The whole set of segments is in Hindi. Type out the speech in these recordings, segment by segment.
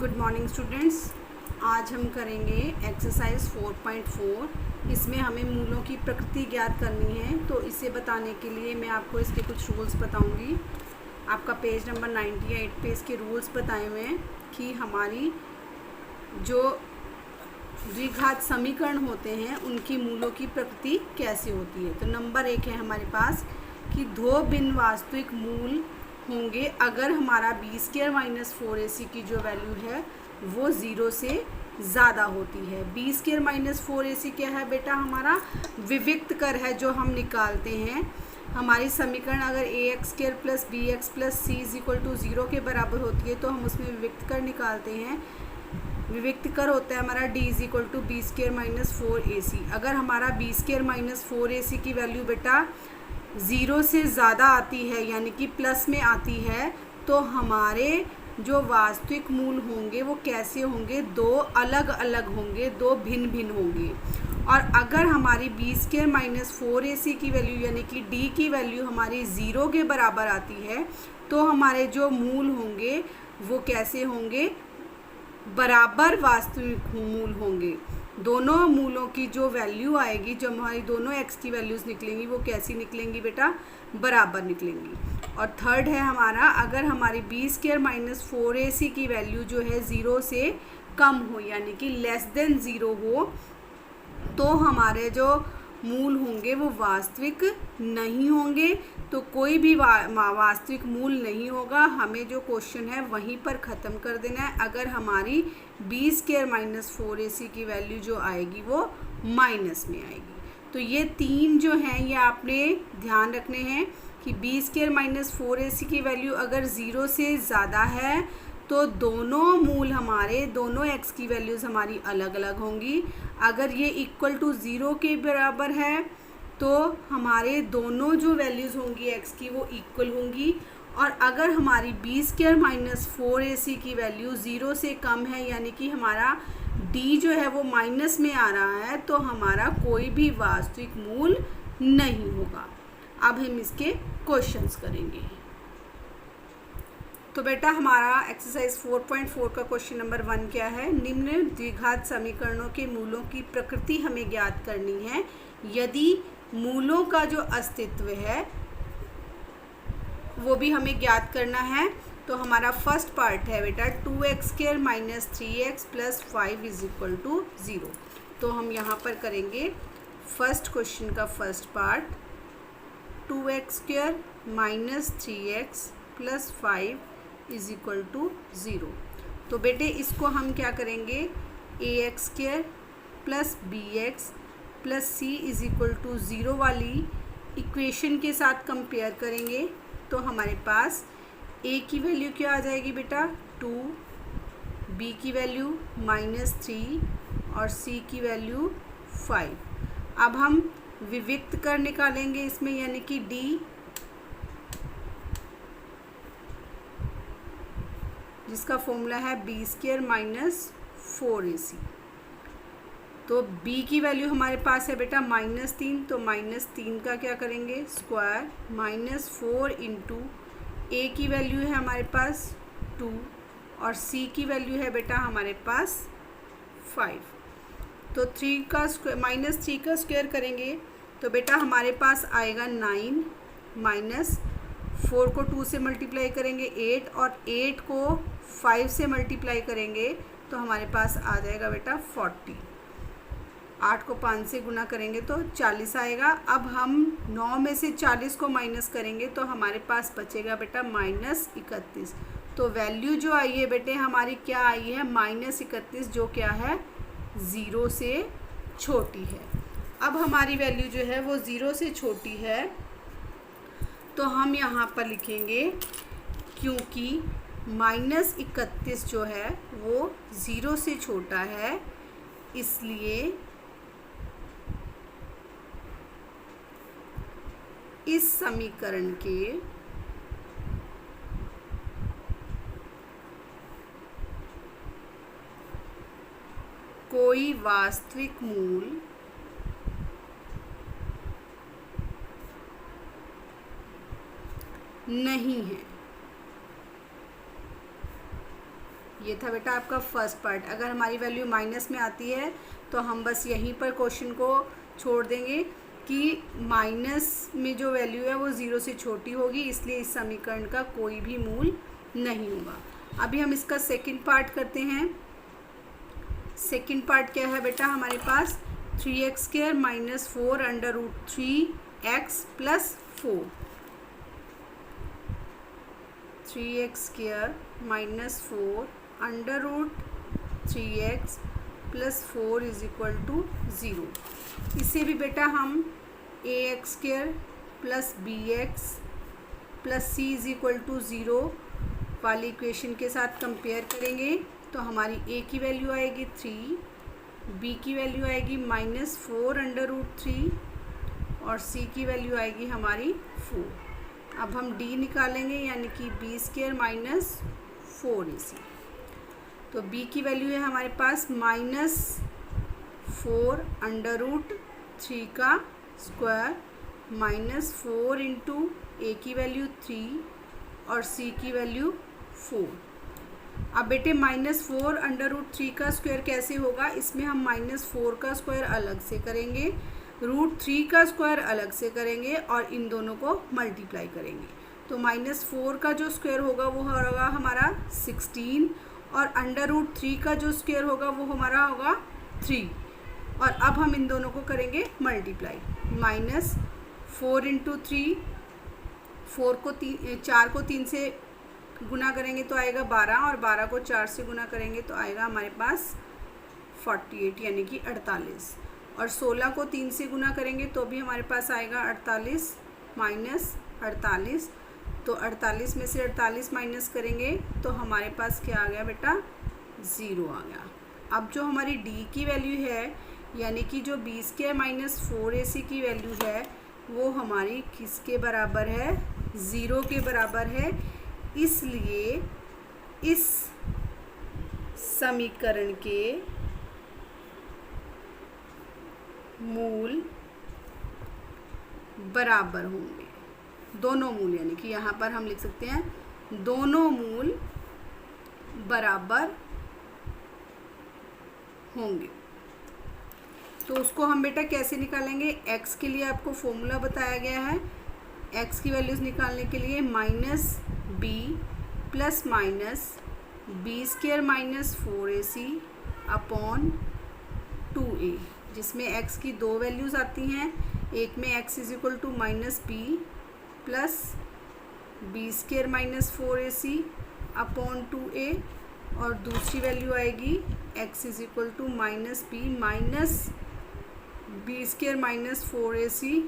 Good morning students. आज हम करेंगे एक्सरसाइज 4.4। इसमें हमें मूलों की प्रकृति ज्ञात करनी है। तो इसे बताने के लिए मैं आपको इसके कुछ रूल्स बताऊंगी। आपका पेज नंबर 98 पे इसके रूल्स बताए हुए हैं कि हमारी जो द्विघात समीकरण होते हैं उनकी मूलों की प्रकृति कैसे होती है। तो नंबर 1 है हमारे पास कि दो भिन्न वास्तविक मूल होंगे अगर हमारा b² - 4ac की जो वैल्यू है वो 0 से ज़्यादा होती है। b² - 4ac क्या है बेटा? हमारा विविक्त कर है जो हम निकालते हैं। हमारी समीकरण अगर ax² + bx + c = 0 के बराबर होती है तो हम उसमें विविक्त कर निकालते हैं। विविक्त कर होता है हमारा d = b² - 4ac। अगर हमारा b² - 4ac की वैल्यू बेटा 0 से ज़्यादा आती है यानी कि प्लस में आती है तो हमारे जो वास्तविक मूल होंगे वो कैसे होंगे? दो अलग अलग होंगे, दो भिन्न भिन्न होंगे। और अगर हमारी b² - 4ac की वैल्यू यानी कि d की वैल्यू हमारी 0 के बराबर आती है तो हमारे जो मूल होंगे वो कैसे होंगे? बराबर वास्तविक मूल होंगे। दोनों मूलों की जो वैल्यू आएगी, जो हमारी दोनों x की वैल्यूज़ निकलेंगी वो कैसी निकलेंगी बेटा? बराबर निकलेंगी। और थर्ड है हमारा अगर हमारी b² - 4ac की वैल्यू जो है 0 से कम हो यानी कि <0 हो तो हमारे जो मूल होंगे वो वास्तविक नहीं होंगे। तो कोई भी वास्तविक मूल नहीं होगा। हमें जो क्वेश्चन है वहीं पर ख़त्म कर देना है। अगर हमारी b² - 4ac की वैल्यू जो आएगी वो माइनस में आएगी। तो ये तीन जो हैं ये आपने ध्यान रखने हैं कि b² - 4ac की वैल्यू अगर 0 से ज़्यादा है तो दोनों मूल हमारे दोनों x की वैल्यूज़ हमारी अलग अलग होंगी। अगर ये इक्वल टू 0 के बराबर है तो हमारे दोनों जो वैल्यूज़ होंगी x की वो इक्वल होंगी। और अगर हमारी b² - 4ac की वैल्यू 0 से कम है यानी कि हमारा d जो है वो माइनस में आ रहा है तो हमारा कोई भी वास्तविक मूल नहीं होगा। अब हम इसके क्वेश्चंस करेंगे। तो बेटा हमारा एक्सरसाइज 4.4 का क्वेश्चन नंबर 1 क्या है? निम्न द्विघात समीकरणों के मूलों की प्रकृति हमें ज्ञात करनी है यदि मूलों का जो अस्तित्व है वो भी हमें ज्ञात करना है। तो हमारा फर्स्ट पार्ट है बेटा 2x² - 3x + 5 = 0। तो हम यहाँ पर करेंगे फर्स्ट क्वेश्चन का फर्स्ट पार्ट 2x² - 3x + 5 = 0। तो बेटे इसको हम क्या करेंगे? ax² + bx + c = 0 वाली इक्वेशन के साथ कंपेयर करेंगे। तो हमारे पास a की वैल्यू क्या आ जाएगी बेटा? 2, b की वैल्यू -3 और c की वैल्यू 5। अब हम विविक्त कर निकालेंगे इसमें यानी कि d जिसका फॉर्मूला है b² - 4ac। तो b की वैल्यू हमारे पास है बेटा -3 तो -3 का क्या करेंगे? स्क्वायर -4 इंटू a की वैल्यू है हमारे पास 2 और c की वैल्यू है बेटा हमारे पास 5। तो -3 का स्क्वायर करेंगे तो बेटा हमारे पास आएगा 9 -4 को 2 से मल्टीप्लाई करेंगे 8 और 8 को 5 से मल्टीप्लाई करेंगे तो हमारे पास आ जाएगा बेटा 40। 8 को 5 से गुना करेंगे तो 40 आएगा। अब हम 9 में से 40 को माइनस करेंगे तो हमारे पास बचेगा बेटा -31। तो वैल्यू जो आई है बेटे हमारी क्या आई है? -31 जो क्या है? 0 से छोटी है। अब हमारी वैल्यू जो है वो 0 से छोटी है तो हम यहाँ पर लिखेंगे क्योंकि -31 जो है वो 0 से छोटा है इसलिए इस समीकरण के कोई वास्तविक मूल नहीं है। ये था बेटा आपका फर्स्ट पार्ट। अगर हमारी वैल्यू माइनस में आती है तो हम बस यहीं पर क्वेश्चन को छोड़ देंगे कि माइनस में जो वैल्यू है वो 0 से छोटी होगी, इसलिए इस समीकरण का कोई भी मूल नहीं होगा। अभी हम इसका सेकंड पार्ट करते हैं। सेकंड पार्ट क्या है बेटा हमारे पास, 3x² - 4 √3x + 4। 3x² - 4 √3x + 4 = 0। इसे भी बेटा हम ax² + bx + c = 0 वाली इक्वेशन के साथ कंपेयर करेंगे तो हमारी a की वैल्यू आएगी 3, b की वैल्यू आएगी -4 √3 और c की वैल्यू आएगी हमारी 4। अब हम d निकालेंगे यानी कि b² - 4ac। तो b की वैल्यू है हमारे पास -4 √3 का स्क्वायर -4 × a की वैल्यू 3 और c की वैल्यू 4। अब बेटे -4 √3 का स्क्वायर कैसे होगा, इसमें हम -4 का स्क्वायर अलग से करेंगे, √3 का स्क्वायर अलग से करेंगे और इन दोनों को मल्टीप्लाई करेंगे। तो -4 का जो स्क्वायर होगा वो होगा हमारा 16 और √3 का जो स्क्वायर होगा वो हमारा होगा 3। और अब हम इन दोनों को करेंगे मल्टीप्लाई, -4 × 3, 4 को 3 से गुना करेंगे तो आएगा 12 और 12 को 4 से गुना करेंगे तो आएगा हमारे पास 48 यानी कि 48। और 16 को 3 से गुना करेंगे तो भी हमारे पास आएगा 48 -48। तो 48 में से 48 माइनस करेंगे तो हमारे पास क्या आ गया बेटा, 0 आ गया। अब जो हमारी d की वैल्यू है यानी कि जो b² - 4ac की वैल्यू है वो हमारी किसके बराबर है, 0 के बराबर है। इसलिए इस समीकरण के मूल बराबर होंगे, दोनों मूल, यानी कि यहाँ पर हम लिख सकते हैं दोनों मूल बराबर होंगे। तो उसको हम बेटा कैसे निकालेंगे, x के लिए आपको फॉर्मूला बताया गया है। x की वैल्यूज़ निकालने के लिए -b + -b² - 4ac / 2a, जिसमें x की दो वैल्यूज़ आती हैं। एक में x = -b plus b² - 4ac / 2a और दूसरी वैल्यू आएगी x = -b minus b² - 4ac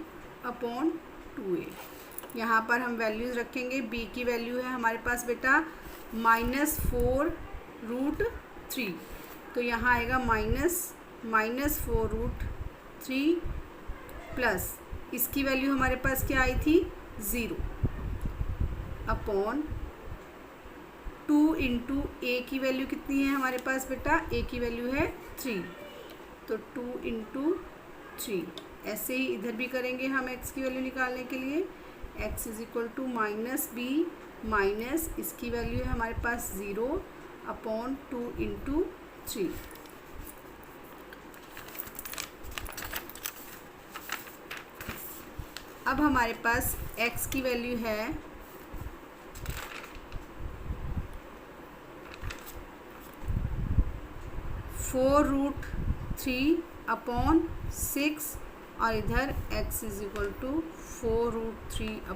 / 2a। यहाँ पर हम वैल्यूज़ रखेंगे। b की वैल्यू है हमारे पास बेटा -4 √3, तो यहाँ आएगा -4 √3 प्लस इसकी वैल्यू हमारे पास क्या आई थी, 0 / 2 × a की वैल्यू कितनी है हमारे पास बेटा, a की वैल्यू है 3, तो 2 × 3। ऐसे ही इधर भी करेंगे हम x की वैल्यू निकालने के लिए। x = -b माइनस इसकी वैल्यू है हमारे पास 0 / 2 × 3। अब हमारे पास x की वैल्यू है 4 √3 / 6 और इधर x = 4 √3 /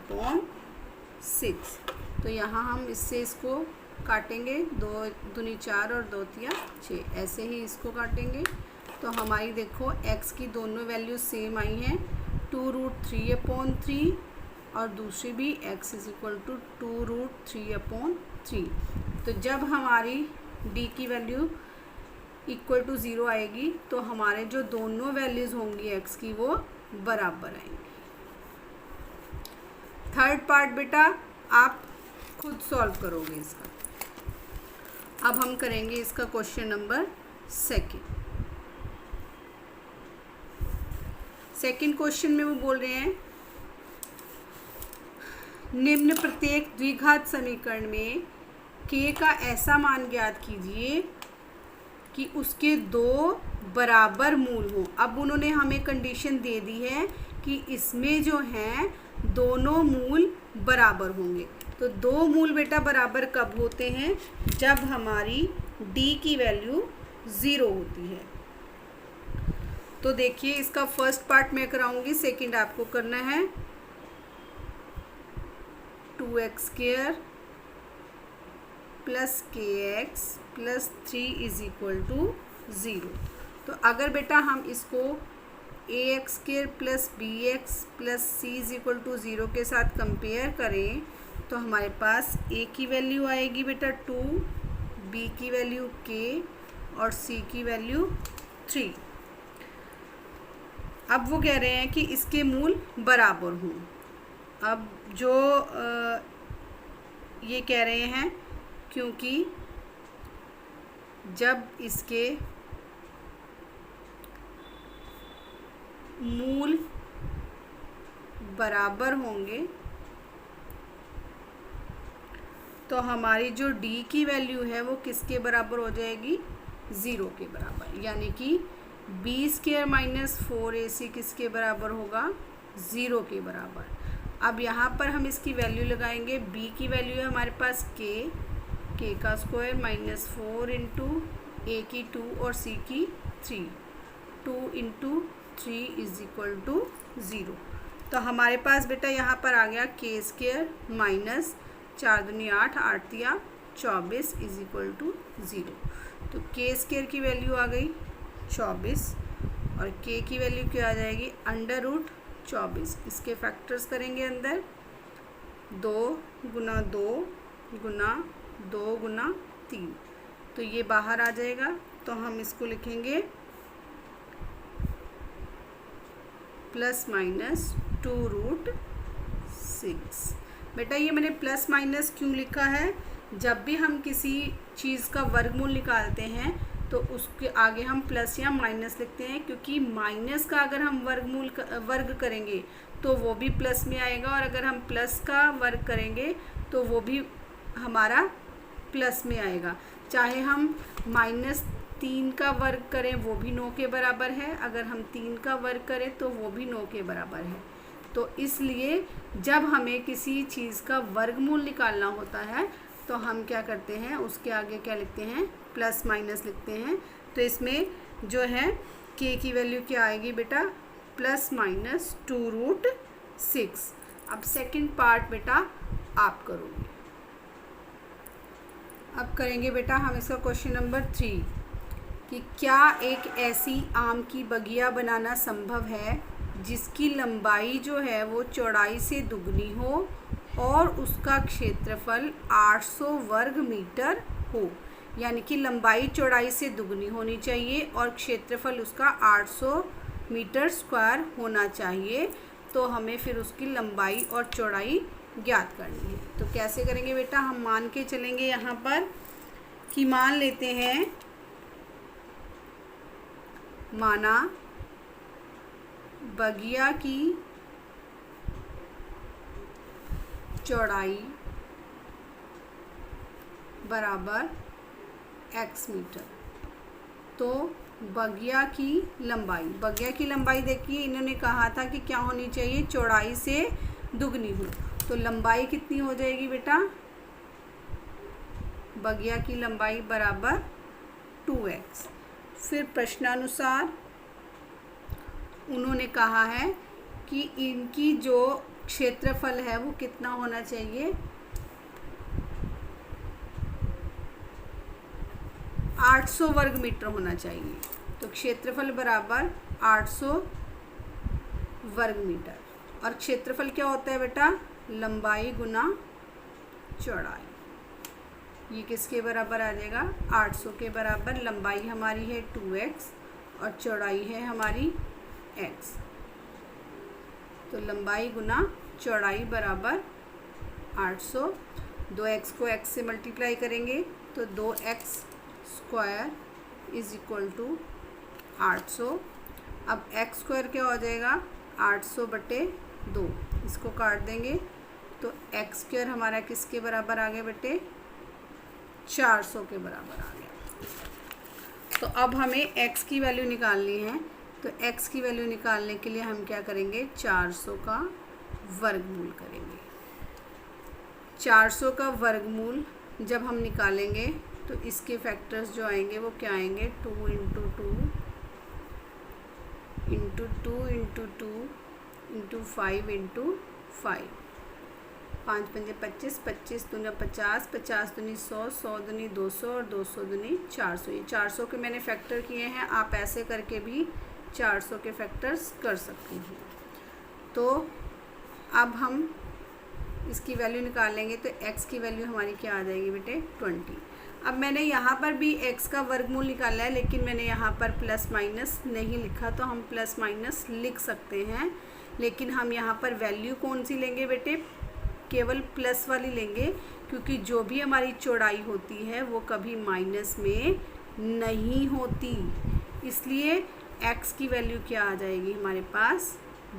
6। तो यहाँ हम इससे इसको काटेंगे, 2 दूनी 4 और 2 तिया 6, ऐसे ही इसको काटेंगे। तो हमारी देखो x की दोनों वैल्यू सेम आई हैं, 2 √3/3 और दूसरी भी x = 2 √3/3। तो जब हमारी d की वैल्यू = 0 आएगी तो हमारे जो दोनों वैल्यूज़ होंगी x की वो बराबर आएंगी। थर्ड पार्ट बेटा आप खुद सॉल्व करोगे इसका। अब हम करेंगे इसका क्वेश्चन नंबर सेकंड क्वेश्चन में वो बोल रहे हैं निम्न प्रत्येक द्विघात समीकरण में k का ऐसा मान ज्ञात कीजिए कि उसके 2 बराबर मूल हो। अब उन्होंने हमें कंडीशन दे दी है कि इसमें जो हैं दोनों मूल बराबर होंगे। तो 2 मूल बेटा बराबर कब होते हैं? जब हमारी d की वैल्यू 0 होती है। तो देखिए इसका फर्स्ट पार्ट मैं कराऊंगी, सेकंड आपको करना है। 2x² plus kx plus 3 is equal to 0। तो अगर बेटा हम इसको ax² plus bx plus c is equal to 0 के साथ कंपेयर करें तो हमारे पास a की वैल्यू आएगी बेटा 2, b की वैल्यू k और c की वैल्यू 3। अब वो कह रहे हैं कि इसके मूल बराबर हों। अब जो ये कह रहे हैं क्योंकि जब इसके मूल बराबर होंगे तो हमारी जो d की वैल्यू है वो किसके बराबर हो जाएगी? 0 के बराबर। यानी कि b² माइनस 4ac किसके बराबर होगा? 0 के बराबर। अब यहाँ पर हम इसकी वैल्यू लगाएंगे। b की वैल्यू है हमारे पास k का स्क्वायर माइनस 4 इंटू a की 2 और c की 3, 2 इंटू 3 इज इक्वल टू 0। तो हमारे पास बेटा यहाँ पर आ गया k² माइनस 4 दूनी 8, 8 तिया 24 इज इक्वल टू 0। तो k² की वैल्यू आ गई 24 और k की वैल्यू क्या आ जाएगी? Under root 24। इसके फैक्टर्स करेंगे अंदर 2 गुना 2 गुना 2 गुना 3, तो ये बाहर आ जाएगा। तो हम इसको लिखेंगे प्लस माइनस 2 रूट 6। बेटा ये मैंने प्लस माइनस क्यों लिखा है? जब भी हम किसी चीज़ का वर्गमूल निकालते हैं तो उसके आगे हम प्लस या माइनस लिखते हैं, क्योंकि माइनस का अगर हम वर्ग करेंगे तो वो भी प्लस में आएगा, और अगर हम प्लस का वर्ग करेंगे तो वो भी हमारा प्लस में आएगा। चाहे हम -3 का वर्ग करें वो भी 9 के बराबर है, अगर हम 3 का वर्ग करें तो वो भी 9 के बराबर है। तो इसलिए जब हमें किसी चीज़ का वर्गमूल निकालना होता है तो हम क्या करते हैं, उसके आगे क्या लिखते हैं? प्लस माइनस लिखते हैं। तो इसमें जो है k की वैल्यू क्या आएगी बेटा? Plus minus 2 root 6। अब सेकंड पार्ट बेटा आप करोगे। अब करेंगे बेटा हम इसका क्वेश्चन नंबर 3 कि क्या एक ऐसी आम की बगिया बनाना संभव है जिसकी लंबाई जो है वो चौड़ाई से दुगनी हो और उसका क्षेत्रफल 800 वर्ग मीटर हो। यानी कि लंबाई चौड़ाई से दुगनी होनी चाहिए और क्षेत्रफल उसका 800 मीटर स्क्वायर होना चाहिए। तो हमें फिर उसकी लंबाई और चौड़ाई ज्ञात करनी है। तो कैसे करेंगे बेटा? हम मान के चलेंगे यहाँ पर कि मान लेते हैं, माना बगिया की चौड़ाई बराबर x मीटर। तो बगिया की लंबाई देखिए, इन्होंने कहा था कि क्या होनी चाहिए? चौड़ाई से दुगनी हो। तो लंबाई कितनी हो जाएगी बेटा? बगिया की लंबाई बराबर 2x। फिर प्रश्नानुसार उन्होंने कहा है कि इनकी जो क्षेत्रफल है वो कितना होना चाहिए? 800 वर्ग मीटर होना चाहिए। तो क्षेत्रफल बराबर 800 वर्ग मीटर, और क्षेत्रफल क्या होता है बेटा? लंबाई गुना चौड़ाई। ये किसके बराबर आ जाएगा? 800 के बराबर। लंबाई हमारी है 2x और चौड़ाई है हमारी x। तो लंबाई गुना चौड़ाई बराबर 800। 2x को x से मल्टीप्लाई करेंगे तो 2x square is equal to 800। अब x स्क्वायर क्या हो जाएगा? 800 बटे 2, इसको काट देंगे तो x स्क्वायर हमारा किसके बराबर आ गया बेटे? 400 के बराबर आ गया। तो अब हमें x की वैल्यू निकालनी है। तो x की वैल्यू निकालने के लिए हम क्या करेंगे, 400 का वर्गमूल करेंगे। 400 का वर्गमूल जब हम निकालेंगे तो इसके फैक्टर्स जो आएंगे वो क्या आएंगे, 2 into 2 into 2 into 2 into 5 into 5। 5 पंजे 25, 25 दूनी 50, 50 दूनी 100, 100 दूनी 200 और 200 दूनी 400। ये 400 के मैंने फैक्टर किए हैं, आप ऐसे करके भी 400 के फैक्टर्स कर सकते हैं। तो अब हम इसकी वैल्यू निकालेंगे तो x की वैल्यू हमारी क्या आ जाएगी बेटे, 20। अब मैंने यहाँ पर भी x का वर्गमूल निकाला है, लेकिन मैंने यहाँ पर प्लस माइनस नहीं लिखा, तो हम प्लस माइनस लिख सकते हैं। लेकिन हम यहाँ पर वैल्यू कौन सी लेंगे बेटे, केवल प्लस वाली लेंगे, क्योंकि जो भी हमारी चौड़ाई होती है वो कभी माइनस में नहीं होती। इसलिए x की वैल्यू क्या आ जाएगी हमारे पास,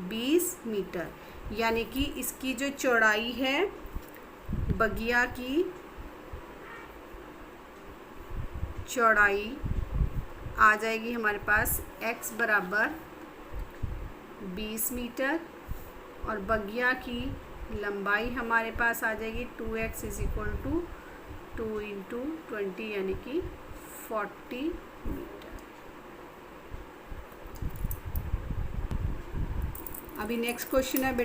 20 मीटर। यानी कि इसकी जो चौड़ाई है बगिया की चौड़ाई आ जाएगी हमारे पास x बराबर 20 मीटर और बगिया की लंबाई हमारे पास आ जाएगी 2x is equal to 2 into 20 यानी कि 40 मीटर। अभी नेक्स्ट क्वेश्चन है बेटा,